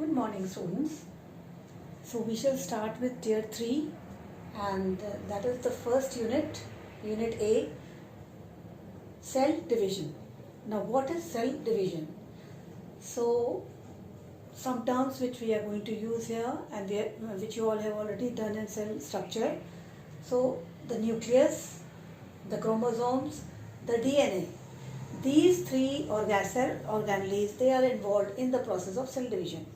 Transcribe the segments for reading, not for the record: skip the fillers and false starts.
Good morning, students. So we shall start with tier 3, and that is the first unit, unit A, cell division. Now what is cell division? So some terms which we are going to use here and which you all have already done in cell structure. So the nucleus, the chromosomes, the DNA. These three cell organelles, they are involved in the process of cell division.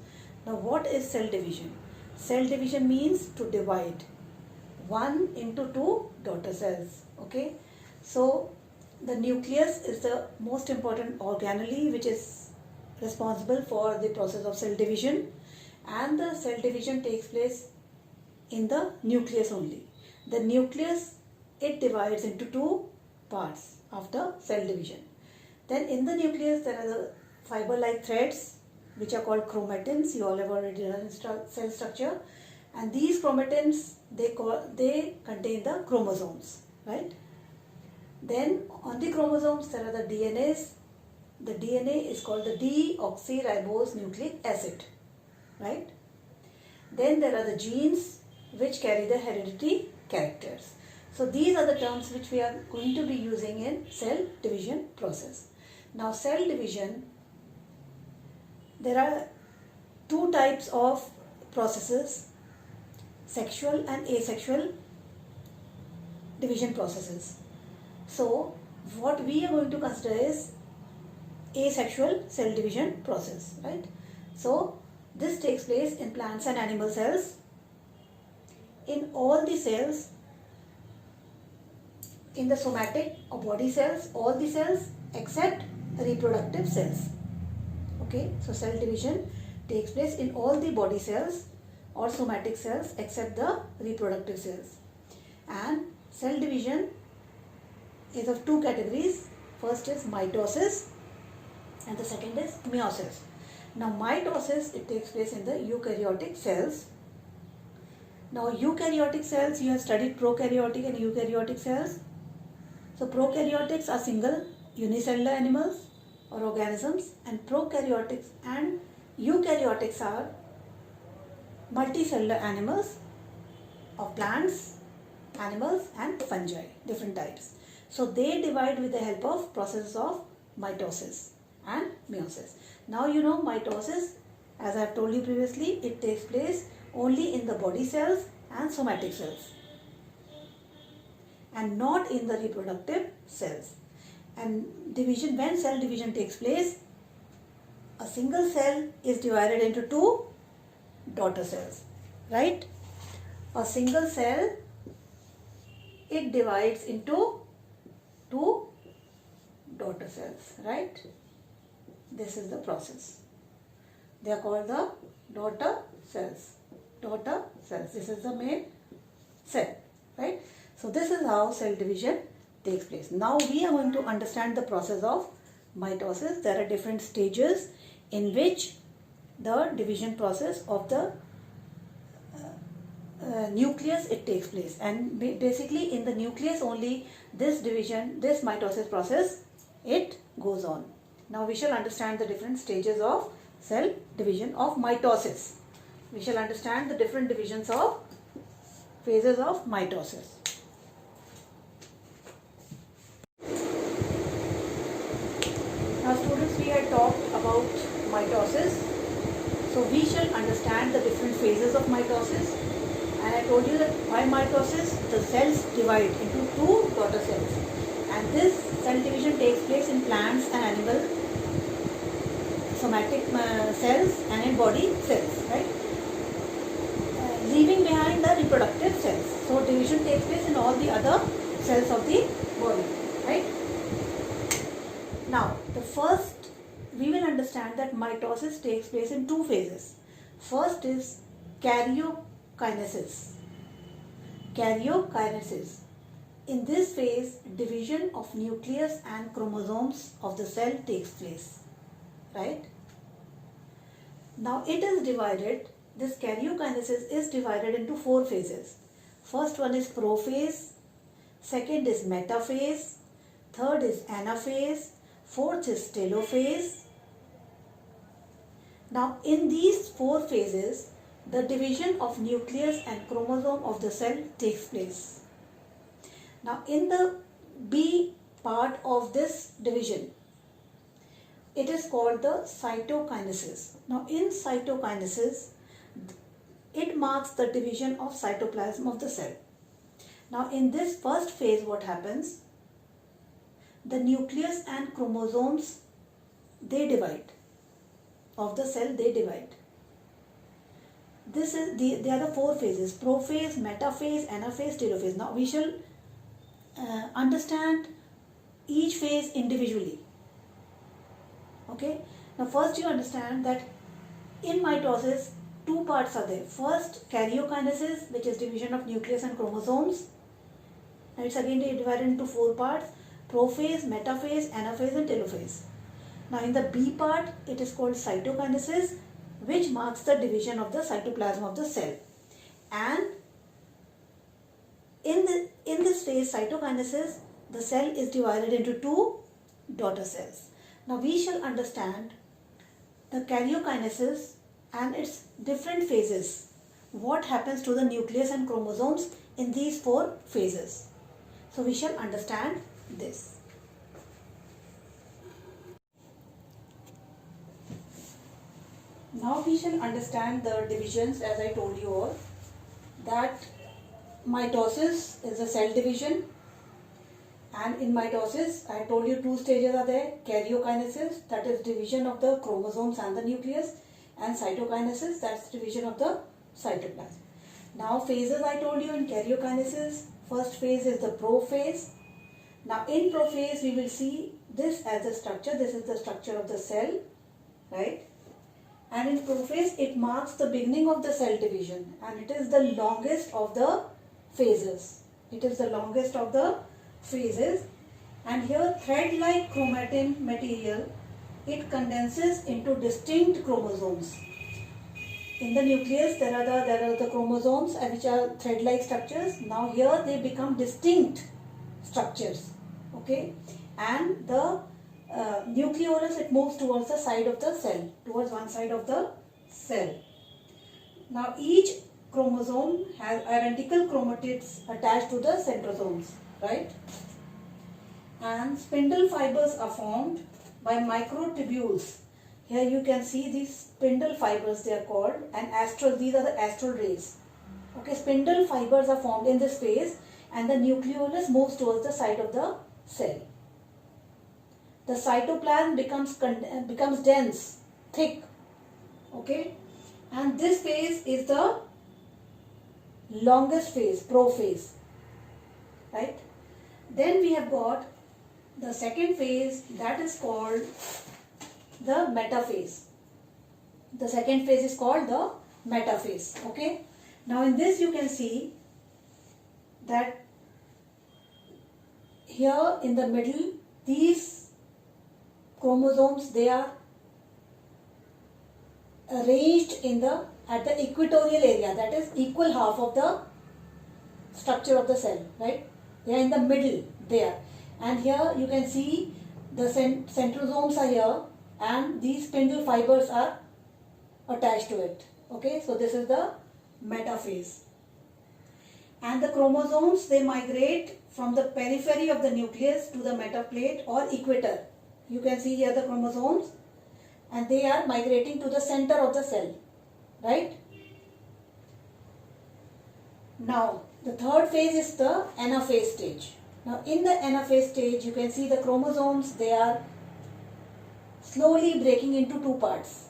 Now what is cell division? Cell division means to divide one into two daughter cells. Okay, so the nucleus is the most important organelle which is responsible for the process of cell division, and the cell division takes place in the nucleus only. The nucleus, it divides into two parts after cell division. Then in the nucleus there are the fiber-like threads which are called chromatins. You all have already done cell structure, and these chromatins, they contain the chromosomes, right? Then on the chromosomes there are the DNAs. The DNA is called the deoxyribose nucleic acid, right? Then there are the genes which carry the hereditary characters. So these are the terms which we are going to be using in cell division process. Now cell division, there are two types of processes, sexual and asexual division processes. So what we are going to consider is asexual cell division process, right? So this takes place in plants and animal cells. In all the cells, in the somatic or body cells, all the cells except reproductive cells. Okay, so cell division takes place in all the body cells or somatic cells except the reproductive cells. And cell division is of two categories. First is mitosis and the second is meiosis. Now mitosis, it takes place in the eukaryotic cells. Now eukaryotic cells, you have studied prokaryotic and eukaryotic cells. So prokaryotics are single unicellular animals or organisms, and prokaryotics and eukaryotics are multicellular animals of plants, animals and fungi, different types. So they divide with the help of processes of mitosis and meiosis. Now you know mitosis, as I have told you previously, it takes place only in the body cells and somatic cells and not in the reproductive cells. And division, when cell division takes place, a single cell is divided into two daughter cells, right? A single cell, it divides into two daughter cells, right? This is the process. They are called the daughter cells. Daughter cells. This is the main cell, right? So this is how cell division takes place. Now we are going to understand the process of mitosis. There are different stages in which the division process of the nucleus, it takes place, and basically in the nucleus only this division, this mitosis process, it goes on. Now we shall understand the different stages of cell division of mitosis. We shall understand the different divisions of phases of mitosis. Now students, we had talked about mitosis. So we shall understand the different phases of mitosis. And I told you that by mitosis, the cells divide into two daughter cells. And this cell division takes place in plants and animal somatic cells and in body cells, right? Leaving behind the reproductive cells. So division takes place in all the other cells of the body, right? Now, the first, we will understand that mitosis takes place in two phases. First is karyokinesis. Karyokinesis. In this phase, division of nucleus and chromosomes of the cell takes place, right? Now it is divided, this karyokinesis is divided into four phases. First one is prophase, second is metaphase, third is anaphase, fourth is telophase. Now in these 4 phases, the division of nucleus and chromosome of the cell takes place. Now in the B part of this division, it is called the cytokinesis. Now in cytokinesis, it marks the division of cytoplasm of the cell. Now in this first phase, what happens? The nucleus and chromosomes, they divide. Of the cell, they divide. They are the 4 phases: prophase, metaphase, anaphase, telophase. Now we shall understand each phase individually. Okay. Now first you understand that in mitosis 2 parts are there. First, karyokinesis, which is division of nucleus and chromosomes. Now it's again divided into 4 parts: prophase, metaphase, anaphase and telophase. Now in the B part, it is called cytokinesis, which marks the division of the cytoplasm of the cell. And in this phase, cytokinesis, the cell is divided into 2 daughter cells. Now we shall understand the karyokinesis and its different phases. What happens to the nucleus and chromosomes in these 4 phases? So we shall understand this. Now we shall understand the divisions, as I told you all, that mitosis is a cell division, and in mitosis I told you 2 stages are there: karyokinesis, that is division of the chromosomes and the nucleus, and cytokinesis, that's division of the cytoplasm. Now phases I told you in karyokinesis, first phase is the prophase. Now in prophase we will see this as the structure. This is the structure of the cell, right? And in prophase it marks the beginning of the cell division, and it is the longest of the phases. It is the longest of the phases, and here thread-like chromatin material, it condenses into distinct chromosomes. In the nucleus there are the chromosomes which are thread-like structures. Now here they become distinct structures, okay, and the nucleolus, it moves towards the side of the cell, towards one side of the cell. Now each chromosome has identical chromatids attached to the centrosomes, right? And spindle fibers are formed by microtubules. Here you can see these spindle fibers, they are called, and these are the astral rays. Okay, spindle fibers are formed in this phase, and the nucleolus moves towards the side of the cell. The cytoplasm becomes dense, thick, okay, and this phase is the longest phase, prophase, right? Then we have got the second phase, that is called the metaphase. The second phase is called the metaphase, okay. Now in this you can see that here in the middle, these chromosomes, they are arranged at the equatorial area, that is equal half of the structure of the cell, right? They are in the middle there, and here you can see the centrosomes are here, and these spindle fibers are attached to it, okay. So this is the metaphase, and the chromosomes, they migrate from the periphery of the nucleus to the metaplate or equator. You can see here the chromosomes, and they are migrating to the center of the cell, right? Now the third phase is the anaphase stage. Now in the anaphase stage you can see the chromosomes, they are slowly breaking into 2 parts.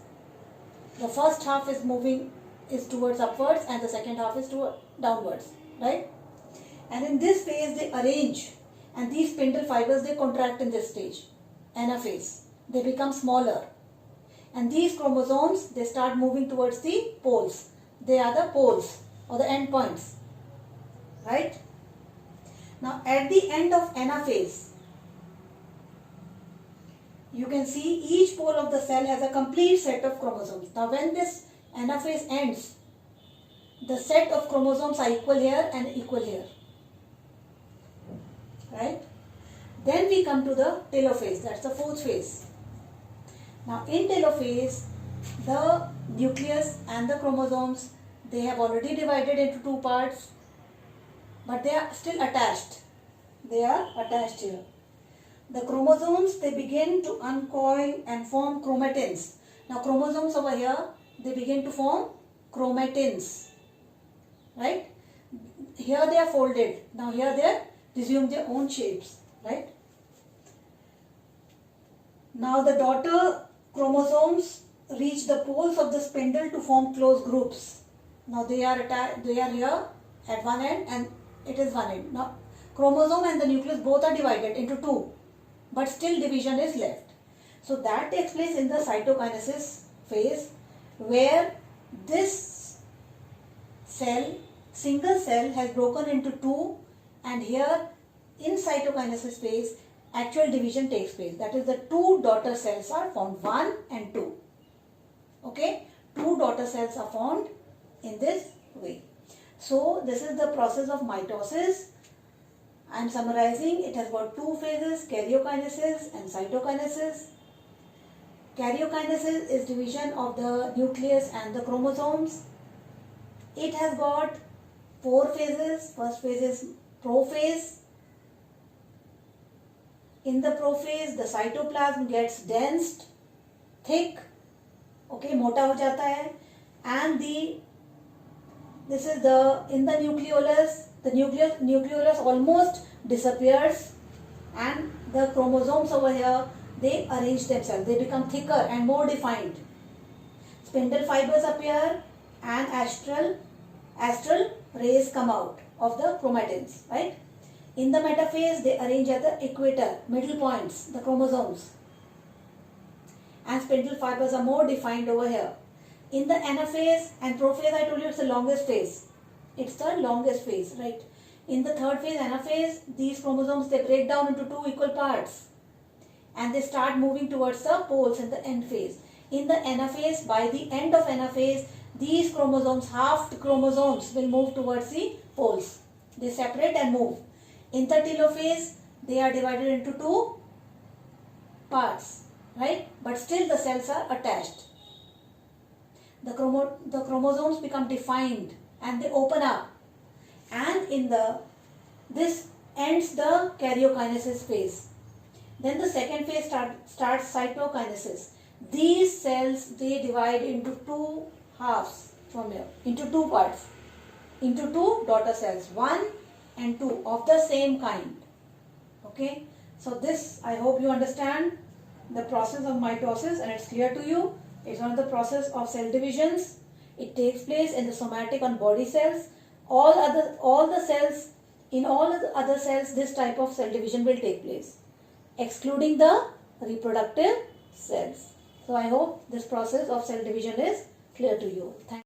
The first half is towards upwards, and the second half is toward downwards, right? And in this phase they arrange, and these spindle fibers, they contract in this stage, anaphase. They become smaller, and these chromosomes, they start moving towards the poles. They are the poles or the end points, right? Now at the end of anaphase, you can see each pole of the cell has a complete set of chromosomes. Now when this anaphase ends, the set of chromosomes are equal here and equal here, right? Then we come to the telophase, that's the 4th phase. Now in telophase, the nucleus and the chromosomes, they have already divided into two parts, but they are still attached. They are attached here. The chromosomes, they begin to uncoil and form chromatins. Now chromosomes over here, they begin to form chromatins, right? Here they are folded. Now here they resume their own shapes, right? Now the daughter chromosomes reach the poles of the spindle to form close groups. Now they are here at one end and it is one end. Now chromosome and the nucleus both are divided into two, but still division is left. So that takes place in the cytokinesis phase, where this cell, single cell, has broken into two, and here in cytokinesis phase actual division takes place. That is, the two daughter cells are formed, 1 and 2. Okay, two daughter cells are formed in this way. So this is the process of mitosis. I am summarizing. It has got two phases, karyokinesis and cytokinesis. Karyokinesis is division of the nucleus and the chromosomes. It has got four phases. First phase is prophase. In the prophase, the cytoplasm gets dense, thick, okay, मोटा हो जाता है, and this is in the nucleolus. The nucleolus almost disappears, and the chromosomes over here, they arrange themselves. They become thicker and more defined. Spindle fibers appear, and astral rays come out of the chromatins, right? In the metaphase, they arrange at the equator, middle points, the chromosomes. And spindle fibers are more defined over here. In the anaphase and prophase, I told you it's the longest phase. It's the longest phase, right? In the third phase, anaphase, these chromosomes, they break down into two equal parts. And they start moving towards the poles in the end phase. In the anaphase, by the end of anaphase, these chromosomes, half chromosomes, will move towards the poles. They separate and move. In the telophase, they are divided into two parts, right? But still the cells are attached. The chromosomes become defined and they open up. And this ends the karyokinesis phase. Then the second phase starts cytokinesis. These cells, they divide into two halves from here, into two parts, into two daughter cells, 1 and 2 of the same kind. Okay, so this, I hope you understand the process of mitosis and it's clear to you. It's one of the process of cell divisions. It takes place in the somatic and body cells. All the cells, in all of the other cells, this type of cell division will take place, excluding the reproductive cells. So I hope this process of cell division is clear to you. Thank you.